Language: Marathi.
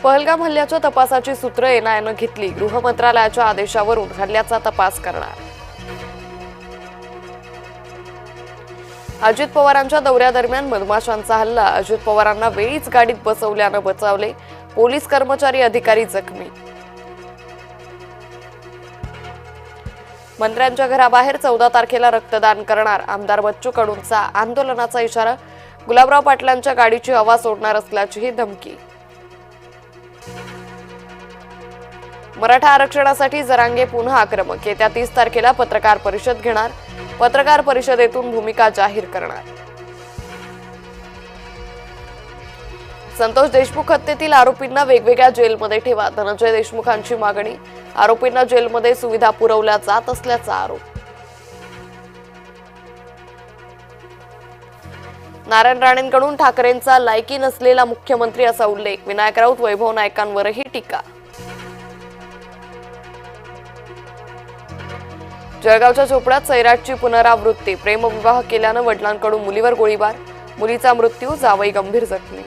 पहलगाम हल्ल्याच्या तपासाची सूत्र एनआयएनं घेतली। गृह मंत्रालयाच्या आदेशावरून हल्ल्याचा तपास करणार। अजित पवारांच्या दौऱ्यादरम्यान मधमाशांचा हल्ला। अजित पवारांना वेळीच गाडीत बसवल्यानं बचावले। पोलीस कर्मचारी अधिकारी जखमी। मंत्र्यांच्या घराबाहेर 14 तारखेला रक्तदान करणार। आमदार बच्चू कडूंचा आंदोलनाचा इशारा। गुलाबराव पाटलांच्या गाडीची हवा सोडणार असल्याचीही धमकी। मराठा आरक्षणासाठी जरांगे पुन्हा आक्रमक। येत्या 30 तारखेला पत्रकार परिषद घेणार। पत्रकार परिषदेतून भूमिका जाहीर करणार। संतोष देशमुख हत्येतील आरोपींना वेगवेगळ्या जेलमध्ये ठेवा। धनंजय देशमुखांची मागणी। आरोपींना जेलमध्ये सुविधा पुरवल्या जात असल्याचा आरोप। नारायण राणेंकडून ठाकरेंचा लायकी नसलेला मुख्यमंत्री असा उल्लेख। विनायक राऊत वैभव नायकांवरही टीका। जळगावच्या चोपड्यात सैराटची पुनरावृत्ती। प्रेमविवाह केल्यानं वडिलांकडून मुलीवर गोळीबार। मुलीचा मृत्यू, जावई गंभीर जखमी।